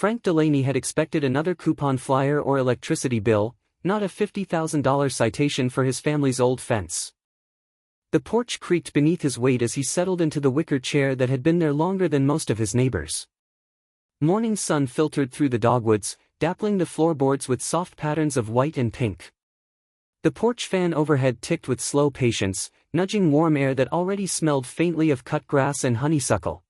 Frank Delaney had expected another coupon flyer or electricity bill, not a $50,000 citation for his family's old fence. The porch creaked beneath his weight as he settled into the wicker chair that had been there longer than most of his neighbors. Morning sun filtered through the dogwoods, dappling the floorboards with soft patterns of white and pink. The porch fan overhead ticked with slow patience, nudging warm air that already smelled faintly of cut grass and honeysuckle.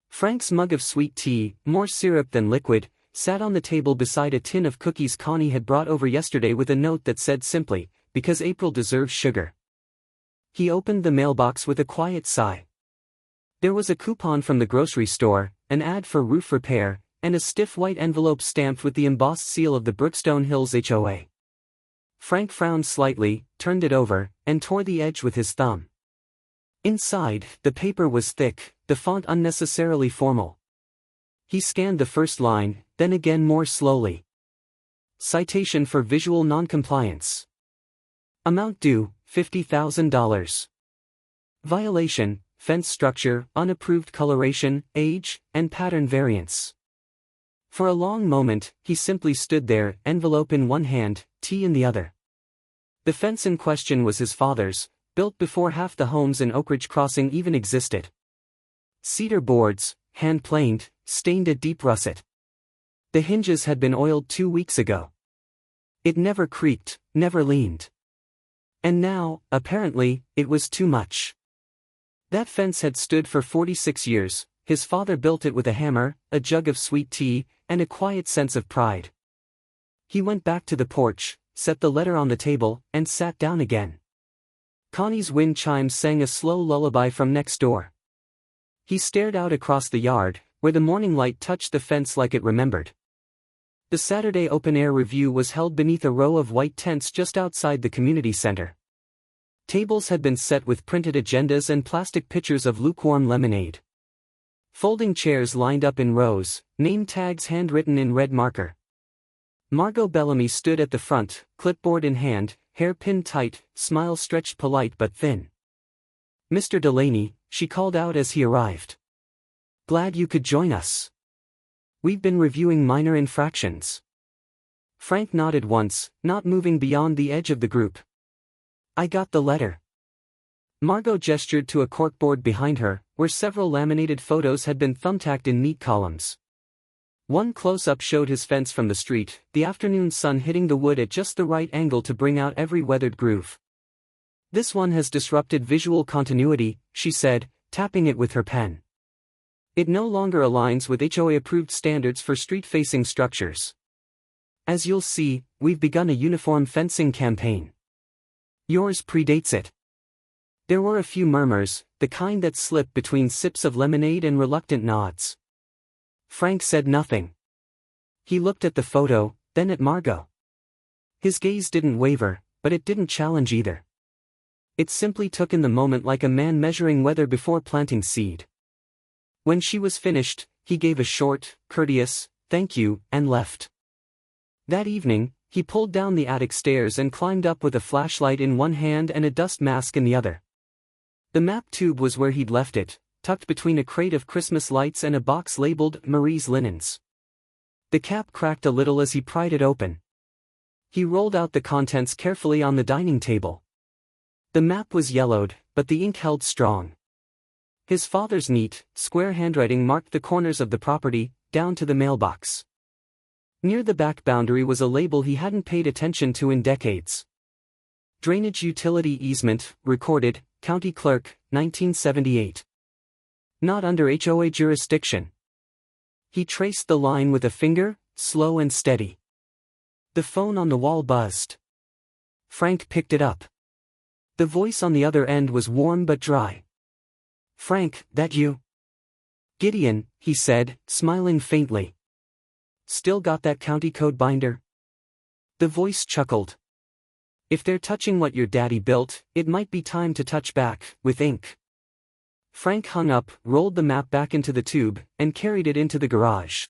Frank's mug of sweet tea, more syrup than liquid, sat on the table beside a tin of cookies Connie had brought over yesterday with a note that said simply, "Because April deserves sugar." He opened the mailbox with a quiet sigh. There was a coupon from the grocery store, an ad for roof repair, and a stiff white envelope stamped with the embossed seal of the Brookstone Hills HOA. Frank frowned slightly, turned it over, and tore the edge with his thumb. Inside, the paper was thick, the font unnecessarily formal. He scanned the first line, then again more slowly. Citation for visual noncompliance. Amount due, $50,000. Violation, fence structure, unapproved coloration, age, and pattern variance. For a long moment, he simply stood there, envelope in one hand, tea in the other. The fence in question was his father's, built before half the homes in Oak Ridge Crossing even existed. Cedar boards, hand-planed, stained a deep russet. The hinges had been oiled 2 weeks ago. It never creaked, never leaned. And now, apparently, it was too much. That fence had stood for 46 years, his father built it with a hammer, a jug of sweet tea, and a quiet sense of pride. He went back to the porch, set the letter on the table, and sat down again. Connie's wind chimes sang a slow lullaby from next door. He stared out across the yard, where the morning light touched the fence like it remembered. The Saturday open-air review was held beneath a row of white tents just outside the community center. Tables had been set with printed agendas and plastic pitchers of lukewarm lemonade. Folding chairs lined up in rows, name tags handwritten in red marker. Margot Bellamy stood at the front, clipboard in hand, hair pinned tight, smile stretched polite but thin. "Mr. Delaney," she called out as he arrived. "Glad you could join us. We've been reviewing minor infractions." Frank nodded once, not moving beyond the edge of the group. "I got the letter." Margot gestured to a corkboard behind her, where several laminated photos had been thumbtacked in neat columns. One close-up showed his fence from the street, the afternoon sun hitting the wood at just the right angle to bring out every weathered groove. "This one has disrupted visual continuity," she said, tapping it with her pen. "It no longer aligns with HOA-approved standards for street-facing structures. As you'll see, we've begun a uniform fencing campaign. Yours predates it." There were a few murmurs, the kind that slipped between sips of lemonade and reluctant nods. Frank said nothing. He looked at the photo, then at Margot. His gaze didn't waver, but it didn't challenge either. It simply took in the moment like a man measuring weather before planting seed. When she was finished, he gave a short, courteous, "Thank you," and left. That evening, he pulled down the attic stairs and climbed up with a flashlight in one hand and a dust mask in the other. The map tube was where he'd left it, tucked between a crate of Christmas lights and a box labeled Marie's Linens. The cap cracked a little as he pried it open. He rolled out the contents carefully on the dining table. The map was yellowed, but the ink held strong. His father's neat, square handwriting marked the corners of the property, down to the mailbox. Near the back boundary was a label he hadn't paid attention to in decades. Drainage Utility Easement, recorded, County Clerk, 1978. Not under HOA jurisdiction. He traced the line with a finger, slow and steady. The phone on the wall buzzed. Frank picked it up. The voice on the other end was warm but dry. "Frank, that you?" "Gideon," he said, smiling faintly. "Still got that county code binder?" The voice chuckled. "If they're touching what your daddy built, it might be time to touch back, with ink." Frank hung up, rolled the map back into the tube, and carried it into the garage.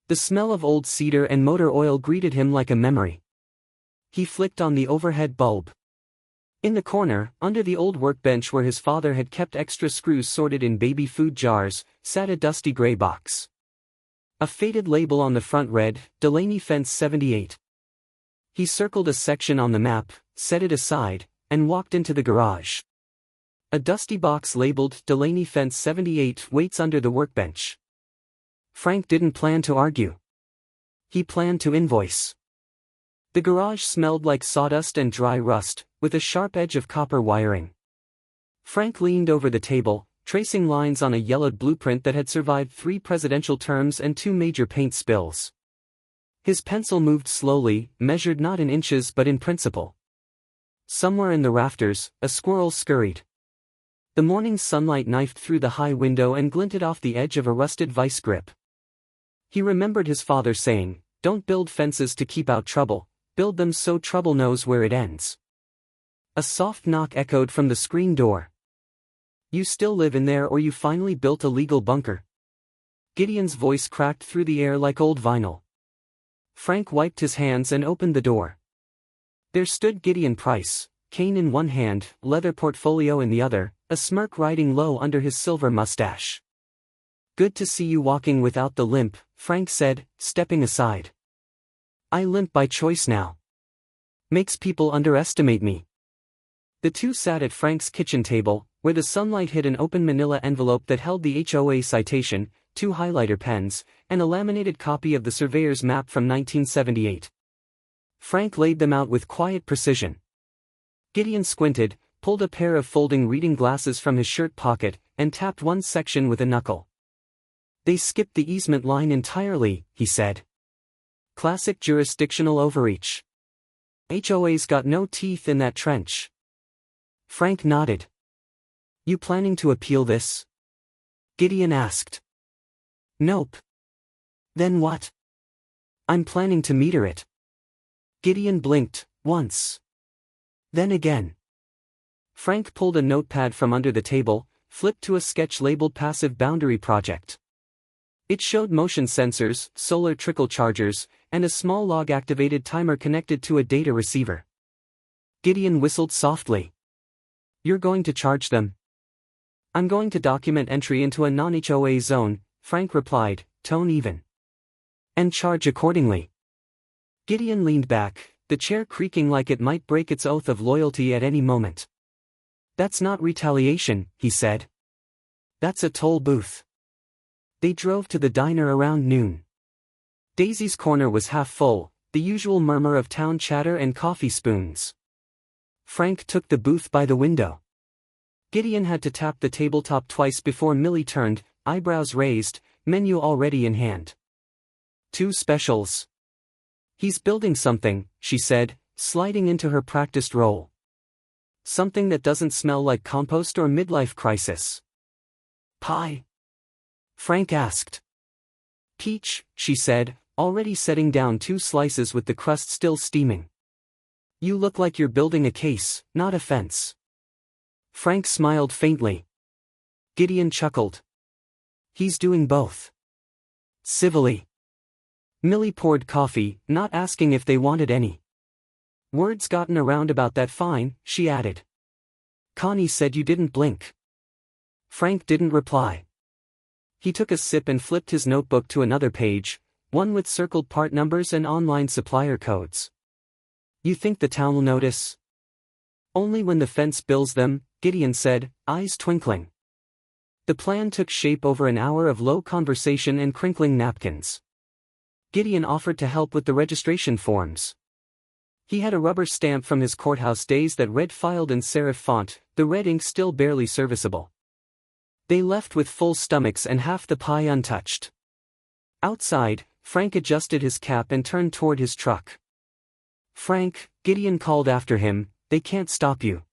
The smell of old cedar and motor oil greeted him like a memory. He flicked on the overhead bulb. In the corner, under the old workbench where his father had kept extra screws sorted in baby food jars, sat a dusty gray box. A faded label on the front read, Delaney Fence 78. He circled a section on the map, set it aside, and walked into the garage. A dusty box labeled Delaney Fence 78 waits under the workbench. Frank didn't plan to argue. He planned to invoice. The garage smelled like sawdust and dry rust, with a sharp edge of copper wiring. Frank leaned over the table, tracing lines on a yellowed blueprint that had survived 3 presidential terms and 2 major paint spills. His pencil moved slowly, measured not in inches but in principle. Somewhere in the rafters, a squirrel scurried. The morning sunlight knifed through the high window and glinted off the edge of a rusted vice grip. He remembered his father saying, "Don't build fences to keep out trouble, build them so trouble knows where it ends." A soft knock echoed from the screen door. "You still live in there or you finally built a legal bunker?" Gideon's voice cracked through the air like old vinyl. Frank wiped his hands and opened the door. There stood Gideon Price, cane in one hand, leather portfolio in the other, a smirk riding low under his silver mustache. "Good to see you walking without the limp," Frank said, stepping aside. "I limp by choice now. Makes people underestimate me." The two sat at Frank's kitchen table, where the sunlight hit an open manila envelope that held the HOA citation, 2 highlighter pens, and a laminated copy of the surveyor's map from 1978. Frank laid them out with quiet precision. Gideon squinted, pulled a pair of folding reading glasses from his shirt pocket, and tapped one section with a knuckle. "They skipped the easement line entirely," he said. "Classic jurisdictional overreach. HOA's got no teeth in that trench." Frank nodded. "You planning to appeal this?" Gideon asked. "Nope." "Then what?" "I'm planning to meter it." Gideon blinked, once. Then again. Frank pulled a notepad from under the table, flipped to a sketch labeled Passive Boundary Project. It showed motion sensors, solar trickle chargers, and a small log-activated timer connected to a data receiver. Gideon whistled softly. "You're going to charge them?" "I'm going to document entry into a non-HOA zone," Frank replied, tone even. "And charge accordingly." Gideon leaned back, the chair creaking like it might break its oath of loyalty at any moment. "That's not retaliation," he said. "That's a toll booth." They drove to the diner around noon. Daisy's corner was half full, the usual murmur of town chatter and coffee spoons. Frank took the booth by the window. Gideon had to tap the tabletop twice before Millie turned, eyebrows raised, menu already in hand. "2 specials." "He's building something," she said, sliding into her practiced role. "Something that doesn't smell like compost or midlife crisis." "Pie?" Frank asked. "Peach," she said, already setting down 2 slices with the crust still steaming. "You look like you're building a case, not a fence." Frank smiled faintly. Gideon chuckled. "He's doing both." Civilly. Millie poured coffee, not asking if they wanted any. "Word's gotten around about that fine," she added. "Connie said you didn't blink." Frank didn't reply. He took a sip and flipped his notebook to another page, one with circled part numbers and online supplier codes. "You think the town will notice?" "Only when the fence bills them," Gideon said, eyes twinkling. The plan took shape over an hour of low conversation and crinkling napkins. Gideon offered to help with the registration forms. He had a rubber stamp from his courthouse days that read filed in serif font, the red ink still barely serviceable. They left with full stomachs and half the pie untouched. Outside, Frank adjusted his cap and turned toward his truck. "Frank," Gideon called after him, "they can't stop you.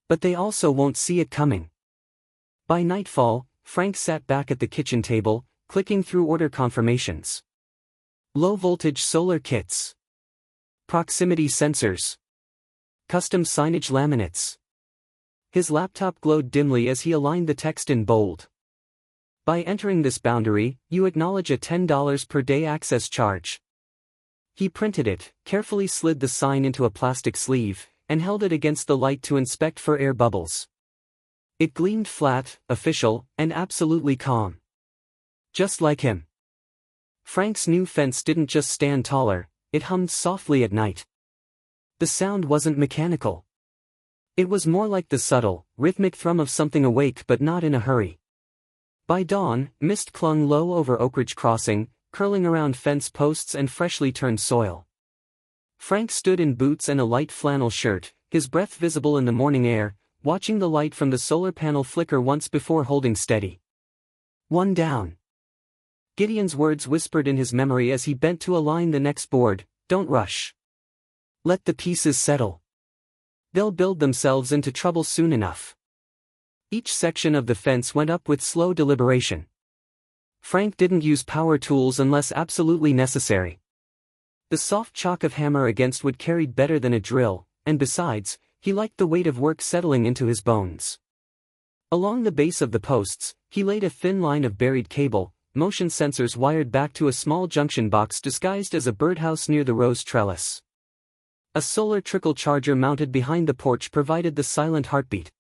But they also won't see it coming." By nightfall, Frank sat back at the kitchen table, clicking through order confirmations. Low-voltage solar kits. Proximity sensors. Custom signage laminates. His laptop glowed dimly as he aligned the text in bold. "By entering this boundary, you acknowledge a $10 per day access charge." He printed it, carefully slid the sign into a plastic sleeve, and held it against the light to inspect for air bubbles. It gleamed flat, official, and absolutely calm. Just like him. Frank's new fence didn't just stand taller, it hummed softly at night. The sound wasn't mechanical. It was more like the subtle, rhythmic thrum of something awake but not in a hurry. By dawn, mist clung low over Oak Ridge Crossing, curling around fence posts and freshly turned soil. Frank stood in boots and a light flannel shirt, his breath visible in the morning air, watching the light from the solar panel flicker once before holding steady. One down. Gideon's words whispered in his memory as he bent to align the next board, "Don't rush. Let the pieces settle. They'll build themselves into trouble soon enough." Each section of the fence went up with slow deliberation. Frank didn't use power tools unless absolutely necessary. The soft chalk of hammer against wood carried better than a drill, and besides, he liked the weight of work settling into his bones. Along the base of the posts, he laid a thin line of buried cable, motion sensors wired back to a small junction box disguised as a birdhouse near the rose trellis. A solar trickle charger mounted behind the porch provided the silent heartbeat.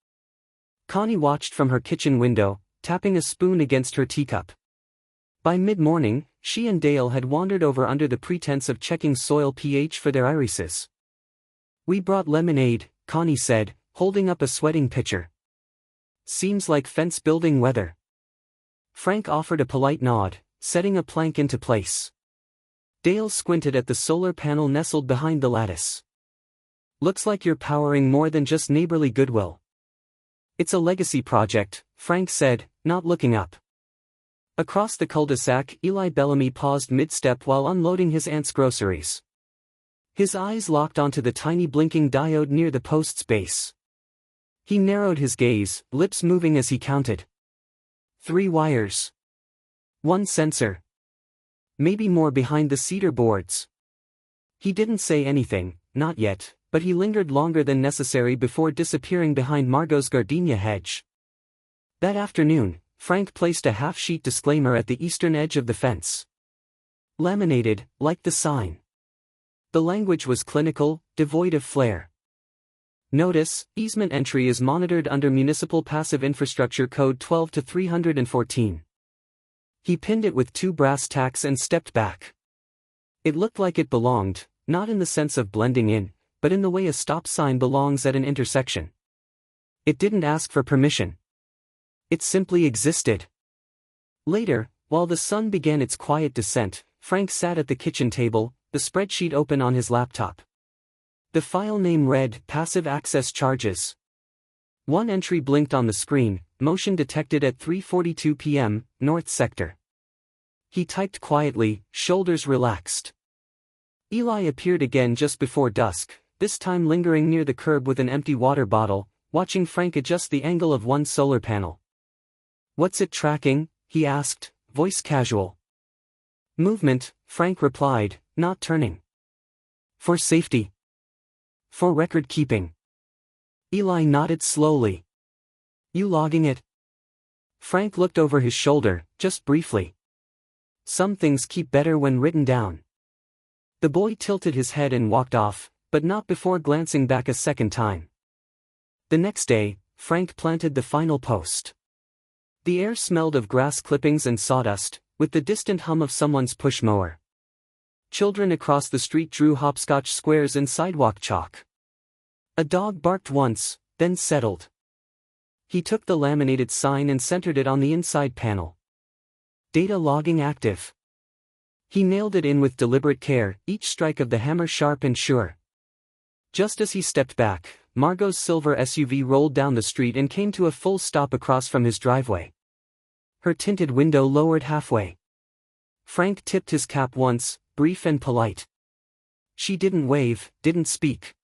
Connie watched from her kitchen window, tapping a spoon against her teacup. By mid-morning, she and Dale had wandered over under the pretense of checking soil pH for their irises. "We brought lemonade," Connie said, holding up a sweating pitcher. "Seems like fence-building weather." Frank offered a polite nod, setting a plank into place. Dale squinted at the solar panel nestled behind the lattice. "Looks like you're powering more than just neighborly goodwill." "It's a legacy project," Frank said, not looking up. Across the cul-de-sac, Eli Bellamy paused mid-step while unloading his aunt's groceries. His eyes locked onto the tiny blinking diode near the post's base. He narrowed his gaze, lips moving as he counted. 3 wires. 1 sensor. Maybe more behind the cedar boards. He didn't say anything, not yet, but he lingered longer than necessary before disappearing behind Margot's gardenia hedge. That afternoon, Frank placed a half-sheet disclaimer at the eastern edge of the fence. Laminated, like the sign. The language was clinical, devoid of flair. Notice, easement entry is monitored under Municipal Passive Infrastructure Code 12-314. He pinned it with 2 brass tacks and stepped back. It looked like it belonged, not in the sense of blending in, but in the way a stop sign belongs at an intersection. It didn't ask for permission. It simply existed. Later, while the sun began its quiet descent, Frank sat at the kitchen table, the spreadsheet open on his laptop. The file name read Passive Access Charges. 1 entry blinked on the screen, motion detected at 3:42 p.m., North Sector. He typed quietly, shoulders relaxed. Eli appeared again just before dusk, this time lingering near the curb with an empty water bottle, watching Frank adjust the angle of 1 solar panel. "What's it tracking?" he asked, voice casual. "Movement," Frank replied, not turning. "For safety. For record keeping." Eli nodded slowly. "You logging it?" Frank looked over his shoulder, just briefly. "Some things keep better when written down." The boy tilted his head and walked off, but not before glancing back a second time. The next day, Frank planted the final post. The air smelled of grass clippings and sawdust, with the distant hum of someone's push mower. Children across the street drew hopscotch squares in sidewalk chalk. A dog barked once, then settled. He took the laminated sign and centered it on the inside panel. Data logging active. He nailed it in with deliberate care, each strike of the hammer sharp and sure. Just as he stepped back, Margot's silver SUV rolled down the street and came to a full stop across from his driveway. Her tinted window lowered halfway. Frank tipped his cap once, brief and polite. She didn't wave, didn't speak.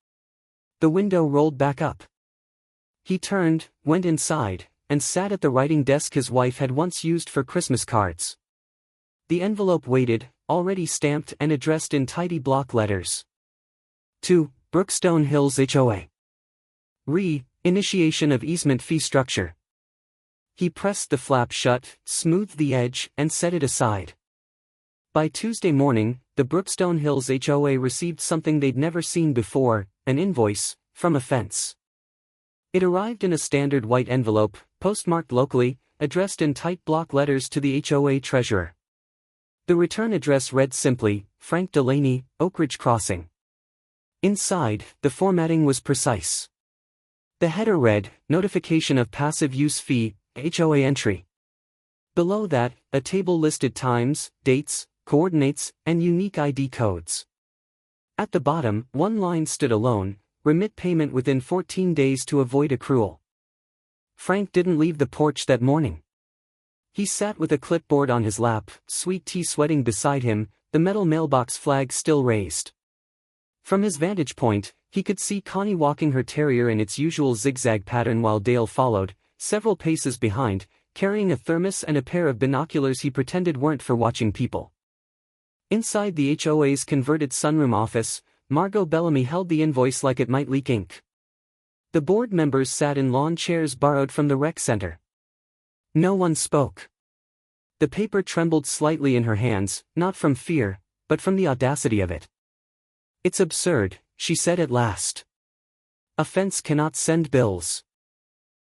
The window rolled back up. He turned, went inside, and sat at the writing desk his wife had once used for Christmas cards. The envelope waited, already stamped and addressed in tidy block letters. To Brookstone Hills HOA. Initiation of easement fee structure. He pressed the flap shut, smoothed the edge, and set it aside. By Tuesday morning, the Brookstone Hills HOA received something they'd never seen before, an invoice, from a fence. It arrived in a standard white envelope, postmarked locally, addressed in tight block letters to the HOA treasurer. The return address read simply, Frank Delaney, Oak Ridge Crossing. Inside, the formatting was precise. The header read, Notification of Passive Use Fee, HOA Entry. Below that, a table listed times, dates, coordinates, and unique ID codes. At the bottom, one line stood alone, remit payment within 14 days to avoid accrual. Frank didn't leave the porch that morning. He sat with a clipboard on his lap, sweet tea sweating beside him, the metal mailbox flag still raised. From his vantage point, he could see Connie walking her terrier in its usual zigzag pattern while Dale followed, several paces behind, carrying a thermos and a pair of binoculars he pretended weren't for watching people. Inside the HOA's converted sunroom office, Margot Bellamy held the invoice like it might leak ink. The board members sat in lawn chairs borrowed from the rec center. No one spoke. The paper trembled slightly in her hands, not from fear, but from the audacity of it. "It's absurd," she said at last. "A fence cannot send bills."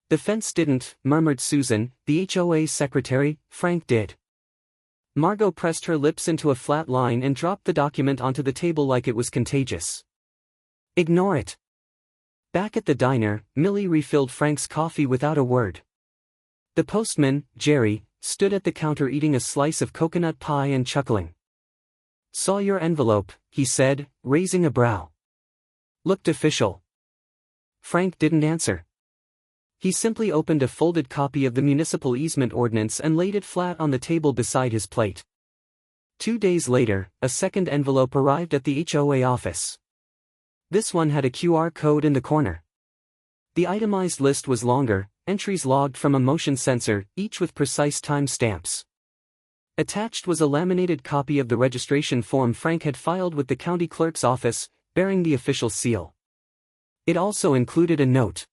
"The fence didn't," murmured Susan, the HOA secretary. "Frank did." Margot pressed her lips into a flat line and dropped the document onto the table like it was contagious. "Ignore it." Back at the diner, Millie refilled Frank's coffee without a word. The postman, Jerry, stood at the counter eating a slice of coconut pie and chuckling. "Saw your envelope," he said, raising a brow. "Looked official." Frank didn't answer. He simply opened a folded copy of the municipal easement ordinance and laid it flat on the table beside his plate. 2 days later, a second envelope arrived at the HOA office. This one had a QR code in the corner. The itemized list was longer, entries logged from a motion sensor, each with precise time stamps. Attached was a laminated copy of the registration form Frank had filed with the county clerk's office, bearing the official seal. It also included a note.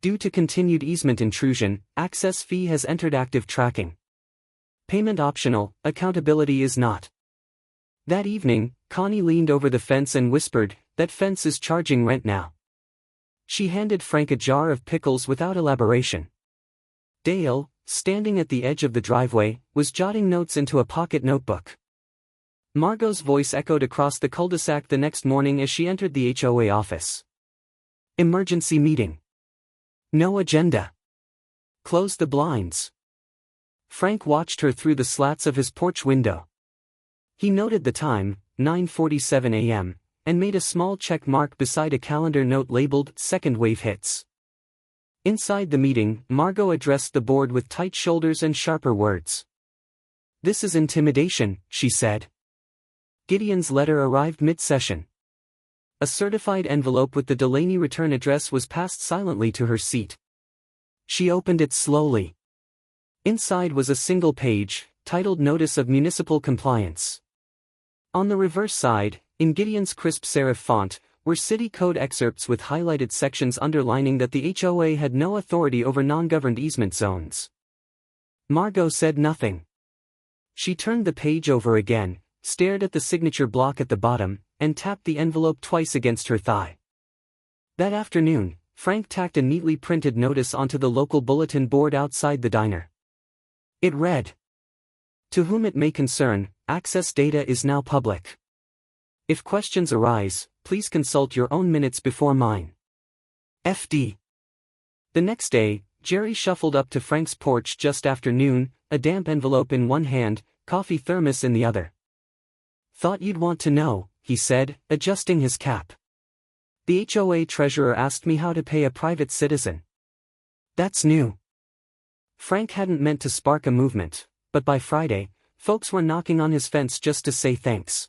"Due to continued easement intrusion, access fee has entered active tracking. Payment optional, accountability is not." That evening, Connie leaned over the fence and whispered, "That fence is charging rent now." She handed Frank a jar of pickles without elaboration. Dale, standing at the edge of the driveway, was jotting notes into a pocket notebook. Margot's voice echoed across the cul-de-sac the next morning as she entered the HOA office. "Emergency meeting. No agenda. Close the blinds." Frank watched her through the slats of his porch window. He noted the time, 9:47 a.m., and made a small check mark beside a calendar note labeled Second Wave Hits. Inside the meeting, Margot addressed the board with tight shoulders and sharper words. "This is intimidation," she said. Gideon's letter arrived mid-session. A certified envelope with the Delaney return address was passed silently to her seat. She opened it slowly. Inside was a single page, titled Notice of Municipal Compliance. On the reverse side, in Gideon's crisp serif font, were city code excerpts with highlighted sections underlining that the HOA had no authority over non-governed easement zones. Margot said nothing. She turned the page over again, stared at the signature block at the bottom, and tapped the envelope twice against her thigh. That afternoon, Frank tacked a neatly printed notice onto the local bulletin board outside the diner. It read, "To whom it may concern, access data is now public. If questions arise, please consult your own minutes before mine. FD." The next day, Jerry shuffled up to Frank's porch just after noon, a damp envelope in one hand, coffee thermos in the other. "Thought you'd want to know," he said, adjusting his cap. "The HOA treasurer asked me how to pay a private citizen." "That's new." Frank hadn't meant to spark a movement, but by Friday, folks were knocking on his fence just to say thanks.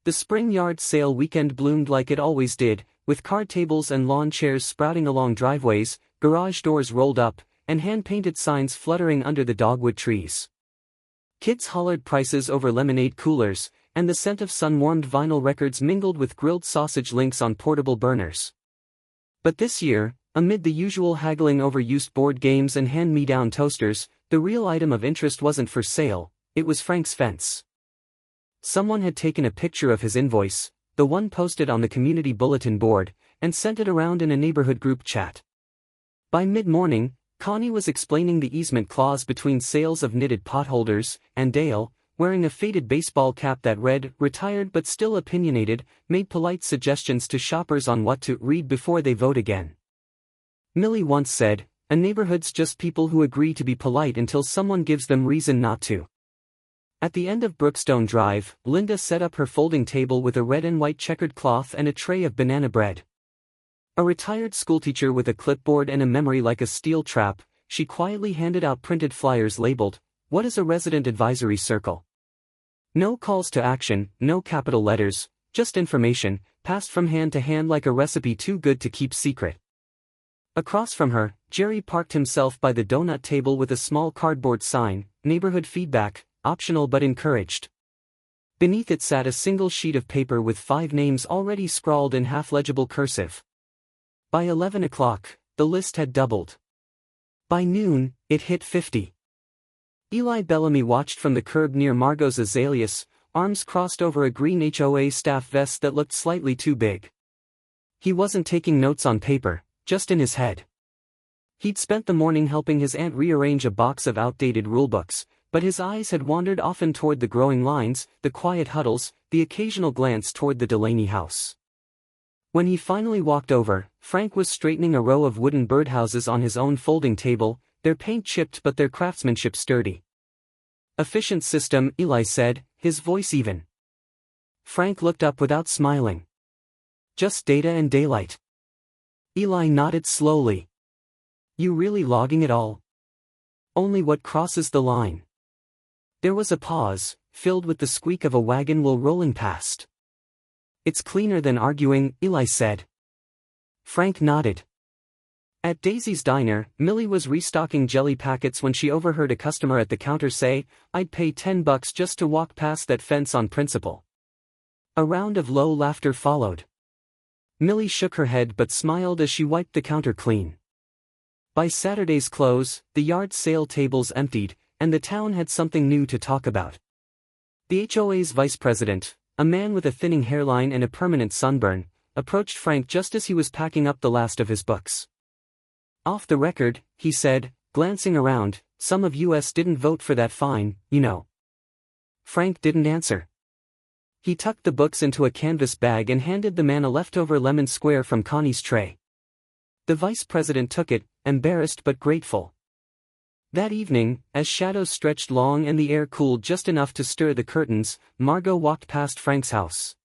The spring yard sale weekend bloomed like it always did, with card tables and lawn chairs sprouting along driveways, garage doors rolled up, and hand-painted signs fluttering under the dogwood trees. Kids hollered prices over lemonade coolers, and the scent of sun-warmed vinyl records mingled with grilled sausage links on portable burners. But this year, amid the usual haggling over used board games and hand-me-down toasters, the real item of interest wasn't for sale, it was Frank's fence. Someone had taken a picture of his invoice, the one posted on the community bulletin board, and sent it around in a neighborhood group chat. By mid-morning, Connie was explaining the easement clause between sales of knitted potholders, and Dale, wearing a faded baseball cap that read, "Retired but still opinionated," made polite suggestions to shoppers on what to read before they vote again. Millie once said, "A neighborhood's just people who agree to be polite until someone gives them reason not to." At the end of Brookstone Drive, Linda set up her folding table with a red and white checkered cloth and a tray of banana bread. A retired schoolteacher with a clipboard and a memory like a steel trap, she quietly handed out printed flyers labeled, "What is a resident advisory circle?" No calls to action, no capital letters, just information, passed from hand to hand like a recipe too good to keep secret. Across from her, Jerry parked himself by the donut table with a small cardboard sign, "Neighborhood feedback, optional but encouraged." Beneath it sat a single sheet of paper with 5 names already scrawled in half-legible cursive. By 11 o'clock, the list had doubled. By noon, it hit 50. Eli Bellamy watched from the curb near Margot's azaleas, arms crossed over a green HOA staff vest that looked slightly too big. He wasn't taking notes on paper, just in his head. He'd spent the morning helping his aunt rearrange a box of outdated rulebooks, but his eyes had wandered often toward the growing lines, the quiet huddles, the occasional glance toward the Delaney house. When he finally walked over, Frank was straightening a row of wooden birdhouses on his own folding table, their paint chipped but their craftsmanship sturdy. "Efficient system," Eli said, his voice even. Frank looked up without smiling. "Just data and daylight." Eli nodded slowly. "You really logging it all?" "Only what crosses the line." There was a pause, filled with the squeak of a wagon wheel rolling past. "It's cleaner than arguing," Eli said. Frank nodded. At Daisy's Diner, Millie was restocking jelly packets when she overheard a customer at the counter say, "I'd pay $10 just to walk past that fence on principle." A round of low laughter followed. Millie shook her head but smiled as she wiped the counter clean. By Saturday's close, the yard sale tables emptied, and the town had something new to talk about. The HOA's vice president, a man with a thinning hairline and a permanent sunburn, approached Frank just as he was packing up the last of his books. "Off the record," he said, glancing around, "some of us didn't vote for that fine, you know." Frank didn't answer. He tucked the books into a canvas bag and handed the man a leftover lemon square from Connie's tray. The vice president took it, embarrassed but grateful. That evening, as shadows stretched long and the air cooled just enough to stir the curtains, Margot walked past Frank's house.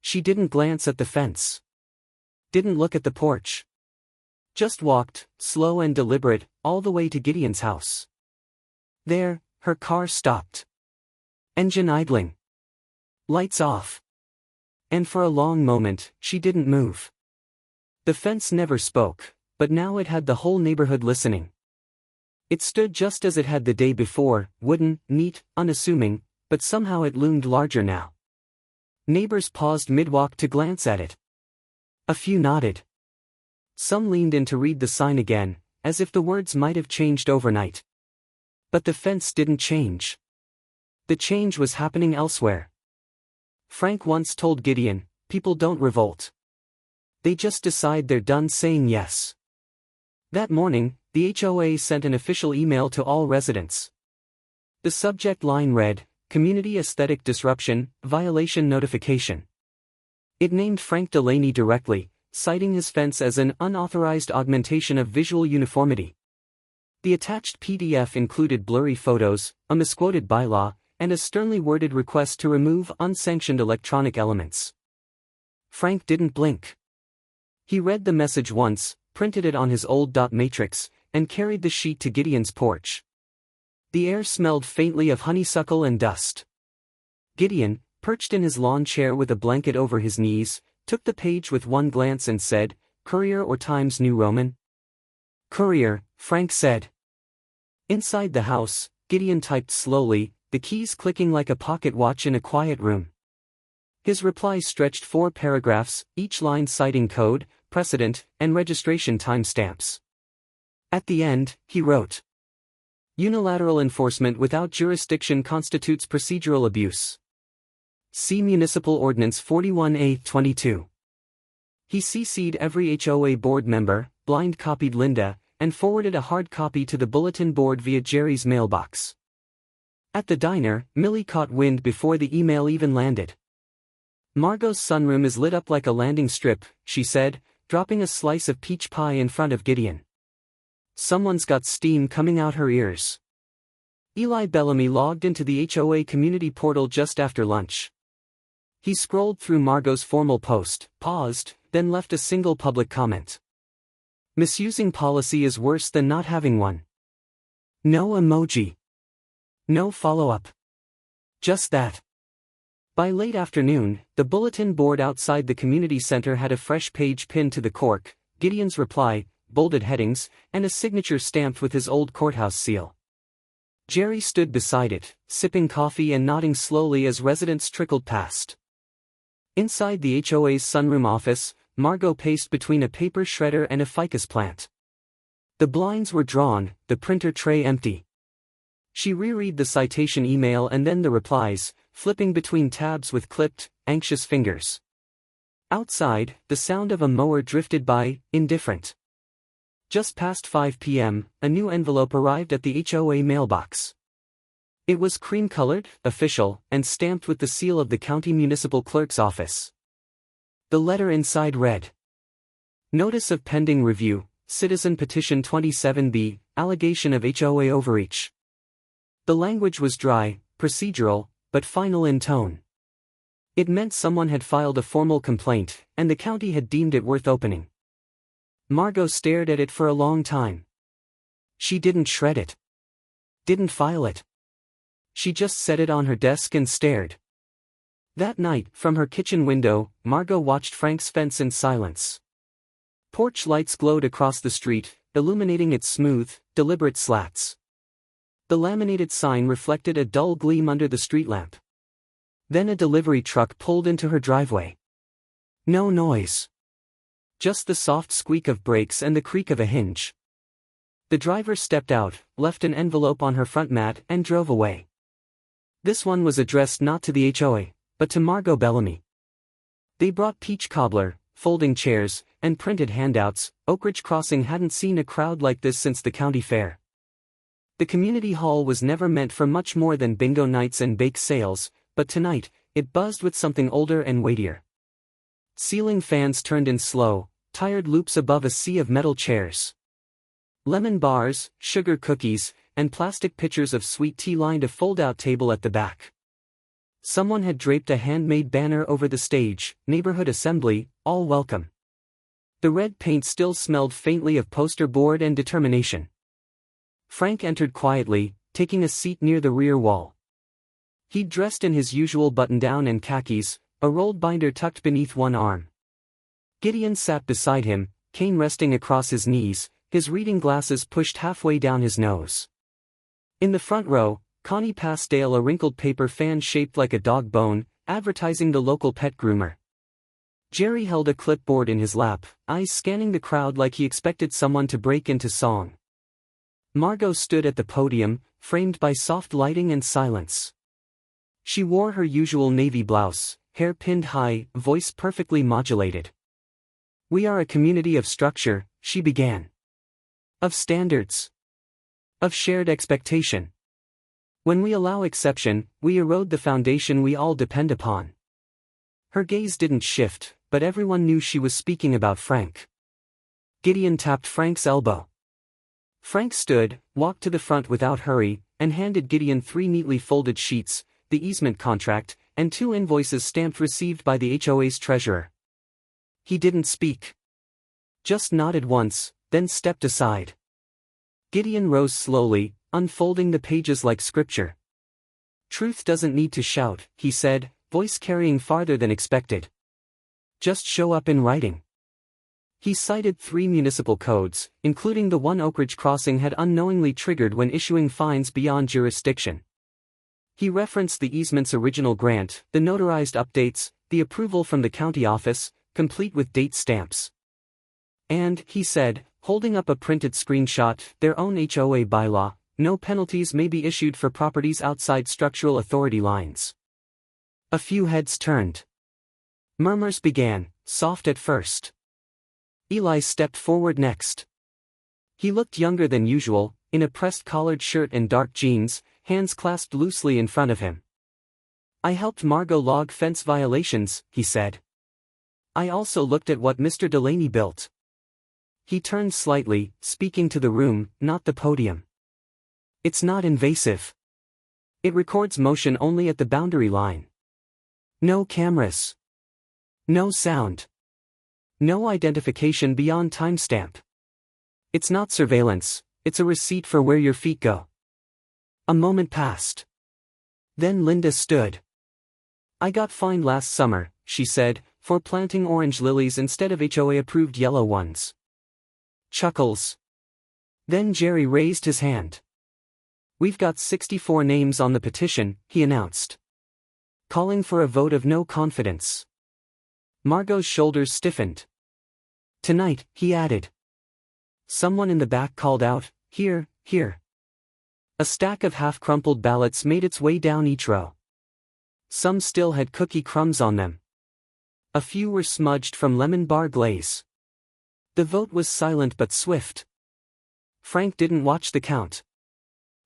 She didn't glance at the fence. Didn't look at the porch. Just walked, slow and deliberate, all the way to Gideon's house. There, her car stopped. Engine idling. Lights off. And for a long moment, she didn't move. The fence never spoke, but now it had the whole neighborhood listening. It stood just as it had the day before, wooden, neat, unassuming, but somehow it loomed larger now. Neighbors paused mid-walk to glance at it. A few nodded. Some leaned in to read the sign again, as if the words might have changed overnight. But the fence didn't change. The change was happening elsewhere. Frank once told Gideon, "People don't revolt. They just decide they're done saying yes." That morning, the HOA sent an official email to all residents. The subject line read, "Community Aesthetic Disruption, Violation Notification." It named Frank Delaney directly, citing his fence as an unauthorized augmentation of visual uniformity. The attached PDF included blurry photos, a misquoted bylaw, and a sternly worded request to remove unsanctioned electronic elements. Frank didn't blink. He read the message once, printed it on his old dot matrix, and carried the sheet to Gideon's porch. The air smelled faintly of honeysuckle and dust. Gideon, perched in his lawn chair with a blanket over his knees, took the page with one glance and said, "Courier or Times New Roman?" "Courier," Frank said. Inside the house, Gideon typed slowly, the keys clicking like a pocket watch in a quiet room. His reply stretched 4 paragraphs, each line citing code, precedent, and registration timestamps. At the end, he wrote, "Unilateral enforcement without jurisdiction constitutes procedural abuse. See Municipal Ordinance 41A-22. He CC'd every HOA board member, blind copied Linda, and forwarded a hard copy to the bulletin board via Jerry's mailbox. At the diner, Millie caught wind before the email even landed. "Margot's sunroom is lit up like a landing strip," she said, dropping a slice of peach pie in front of Gideon. "Someone's got steam coming out her ears." Eli Bellamy logged into the HOA community portal just after lunch. He scrolled through Margot's formal post, paused, then left a single public comment. "Misusing policy is worse than not having one. No emoji. No follow-up. Just that." By late afternoon, the bulletin board outside the community center had a fresh page pinned to the cork, Gideon's reply, bolded headings, and a signature stamped with his old courthouse seal. Jerry stood beside it, sipping coffee and nodding slowly as residents trickled past. Inside the HOA's sunroom office, Margot paced between a paper shredder and a ficus plant. The blinds were drawn, the printer tray empty. She reread the citation email and then the replies, flipping between tabs with clipped, anxious fingers. Outside, the sound of a mower drifted by, indifferent. Just past 5 p.m., a new envelope arrived at the HOA mailbox. It was cream-colored, official, and stamped with the seal of the county municipal clerk's office. The letter inside read: "Notice of pending review, Citizen Petition 27B, allegation of HOA overreach." The language was dry, procedural, but final in tone. It meant someone had filed a formal complaint, and the county had deemed it worth opening. Margot stared at it for a long time. She didn't shred it. Didn't file it. She just set it on her desk and stared. That night, from her kitchen window, Margot watched Frank's fence in silence. Porch lights glowed across the street, illuminating its smooth, deliberate slats. The laminated sign reflected a dull gleam under the street lamp. Then a delivery truck pulled into her driveway. No noise. Just the soft squeak of brakes and the creak of a hinge. The driver stepped out, left an envelope on her front mat, and drove away. This one was addressed not to the HOA, but to Margot Bellamy. They brought peach cobbler, folding chairs, and printed handouts. Oak Ridge Crossing hadn't seen a crowd like this since the county fair. The community hall was never meant for much more than bingo nights and bake sales, but tonight, it buzzed with something older and weightier. Ceiling fans turned in slow, tired loops above a sea of metal chairs. Lemon bars, sugar cookies, and plastic pitchers of sweet tea lined a fold-out table at the back. Someone had draped a handmade banner over the stage, "Neighborhood Assembly, all welcome." The red paint still smelled faintly of poster board and determination. Frank entered quietly, taking a seat near the rear wall. He'd dressed in his usual button-down and khakis, a rolled binder tucked beneath one arm. Gideon sat beside him, cane resting across his knees, his reading glasses pushed halfway down his nose. In the front row, Connie passed Dale a wrinkled paper fan shaped like a dog bone, advertising the local pet groomer. Jerry held a clipboard in his lap, eyes scanning the crowd like he expected someone to break into song. Margot stood at the podium, framed by soft lighting and silence. She wore her usual navy blouse, hair pinned high, voice perfectly modulated. "We are a community of structure," she began. "Of standards. Of shared expectation. When we allow exception, we erode the foundation we all depend upon." Her gaze didn't shift, but everyone knew she was speaking about Frank. Gideon tapped Frank's elbow. Frank stood, walked to the front without hurry, and handed Gideon 3 neatly folded sheets, the easement contract, and 2 invoices stamped received by the HOA's treasurer. He didn't speak. Just nodded once, then stepped aside. Gideon rose slowly, unfolding the pages like scripture. "Truth doesn't need to shout," he said, voice carrying farther than expected. "Just show up in writing." He cited 3 municipal codes, including the one Oak Ridge Crossing had unknowingly triggered when issuing fines beyond jurisdiction. He referenced the easement's original grant, the notarized updates, the approval from the county office, complete with date stamps. And, he said, holding up a printed screenshot, their own HOA bylaw, no penalties may be issued for properties outside structural authority lines. A few heads turned. Murmurs began, soft at first. Eli stepped forward next. He looked younger than usual, in a pressed collared shirt and dark jeans, hands clasped loosely in front of him. "I helped Margot log fence violations," he said. "I also looked at what Mr. Delaney built." He turned slightly, speaking to the room, not the podium. "It's not invasive. It records motion only at the boundary line. No cameras. No sound. No identification beyond timestamp. It's not surveillance, it's a receipt for where your feet go." A moment passed. Then Linda stood. "I got fined last summer," she said, "for planting orange lilies instead of HOA-approved yellow ones." Chuckles. Then Jerry raised his hand. "We've got 64 names on the petition," he announced. "Calling for a vote of no confidence." Margot's shoulders stiffened. "Tonight," he added. Someone in the back called out, "Here, here." A stack of half-crumpled ballots made its way down each row. Some still had cookie crumbs on them. A few were smudged from lemon bar glaze. The vote was silent but swift. Frank didn't watch the count.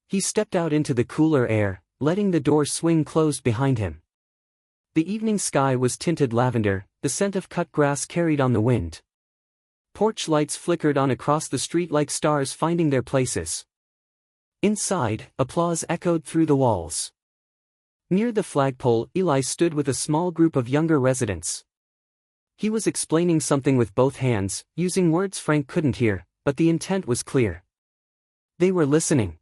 He stepped out into the cooler air, letting the door swing closed behind him. The evening sky was tinted lavender, the scent of cut grass carried on the wind. Porch lights flickered on across the street like stars finding their places. Inside, applause echoed through the walls. Near the flagpole, Eli stood with a small group of younger residents. He was explaining something with both hands, using words Frank couldn't hear, but the intent was clear. They were listening.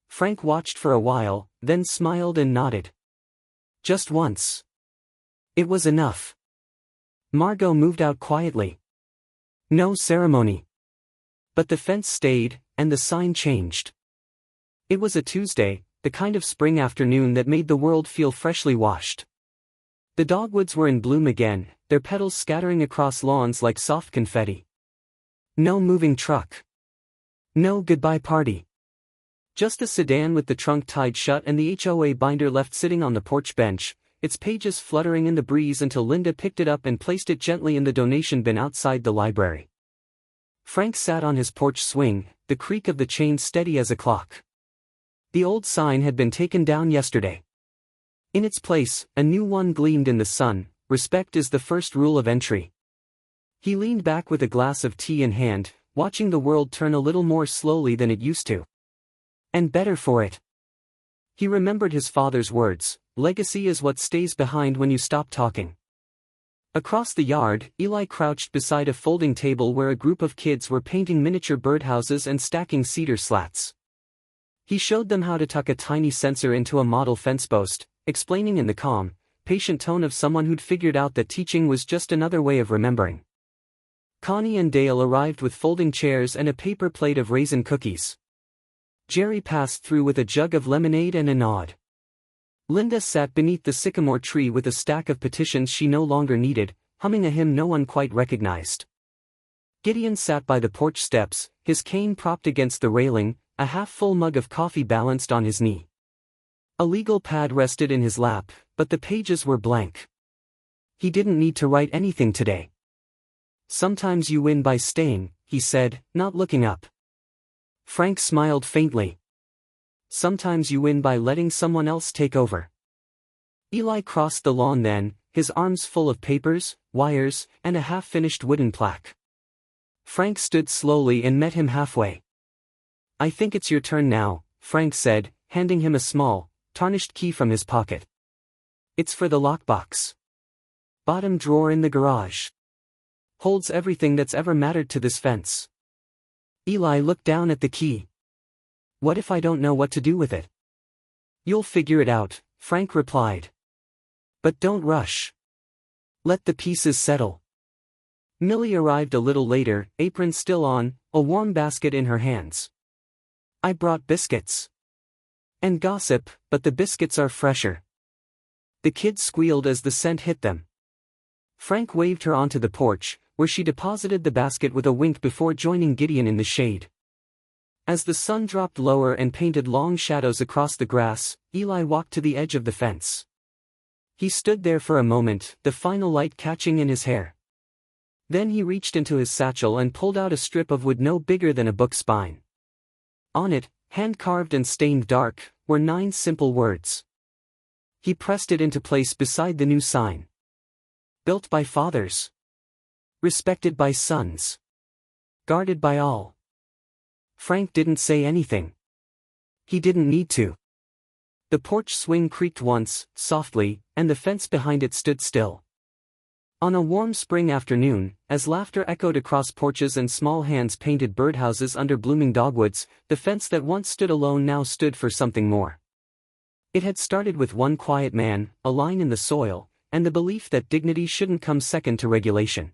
Frank watched for a while, then smiled and nodded. Just once. It was enough. Margot moved out quietly. No ceremony. But the fence stayed, and the sign changed. It was a Tuesday, the kind of spring afternoon that made the world feel freshly washed. The dogwoods were in bloom again, their petals scattering across lawns like soft confetti. No moving truck. No goodbye party. Just the sedan with the trunk tied shut and the HOA binder left sitting on the porch bench, its pages fluttering in the breeze until Linda picked it up and placed it gently in the donation bin outside the library. Frank sat on his porch swing, the creak of the chain steady as a clock. The old sign had been taken down yesterday. In its place, a new one gleamed in the sun: "Respect is the first rule of entry." He leaned back with a glass of tea in hand, watching the world turn a little more slowly than it used to. And better for it. He remembered his father's words: "Legacy is what stays behind when you stop talking." Across the yard, Eli crouched beside a folding table where a group of kids were painting miniature birdhouses and stacking cedar slats. He showed them how to tuck a tiny sensor into a model fence post, explaining in the calm, patient tone of someone who'd figured out that teaching was just another way of remembering. Connie and Dale arrived with folding chairs and a paper plate of raisin cookies. Jerry passed through with a jug of lemonade and a nod. Linda sat beneath the sycamore tree with a stack of petitions she no longer needed, humming a hymn no one quite recognized. Gideon sat by the porch steps, his cane propped against the railing, a half-full mug of coffee balanced on his knee. A legal pad rested in his lap, but the pages were blank. He didn't need to write anything today. "Sometimes you win by staying," he said, not looking up. Frank smiled faintly. "Sometimes you win by letting someone else take over." Eli crossed the lawn then, his arms full of papers, wires, and a half-finished wooden plaque. Frank stood slowly and met him halfway. "I think it's your turn now," Frank said, handing him a small, tarnished key from his pocket. "It's for the lockbox. Bottom drawer in the garage. Holds everything that's ever mattered to this fence." Eli looked down at the key. "What if I don't know what to do with it?" "You'll figure it out," Frank replied. "But don't rush. Let the pieces settle." Millie arrived a little later, apron still on, a warm basket in her hands. "I brought biscuits. And gossip, but the biscuits are fresher." The kids squealed as the scent hit them. Frank waved her onto the porch, where she deposited the basket with a wink before joining Gideon in the shade. As the sun dropped lower and painted long shadows across the grass, Eli walked to the edge of the fence. He stood there for a moment, the final light catching in his hair. Then he reached into his satchel and pulled out a strip of wood no bigger than a book spine. On it, hand-carved and stained dark, were 9 simple words. He pressed it into place beside the new sign. Built by fathers. Respected by sons. Guarded by all. Frank didn't say anything. He didn't need to. The porch swing creaked once, softly, and the fence behind it stood still. On a warm spring afternoon, as laughter echoed across porches and small hands painted birdhouses under blooming dogwoods, the fence that once stood alone now stood for something more. It had started with one quiet man, a line in the soil, and the belief that dignity shouldn't come second to regulation.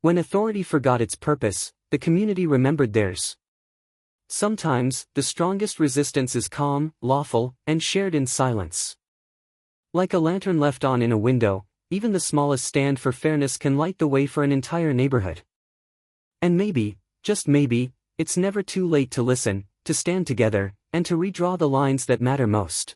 When authority forgot its purpose, the community remembered theirs. Sometimes, the strongest resistance is calm, lawful, and shared in silence. Like a lantern left on in a window, even the smallest stand for fairness can light the way for an entire neighborhood. And maybe, just maybe, it's never too late to listen, to stand together, and to redraw the lines that matter most.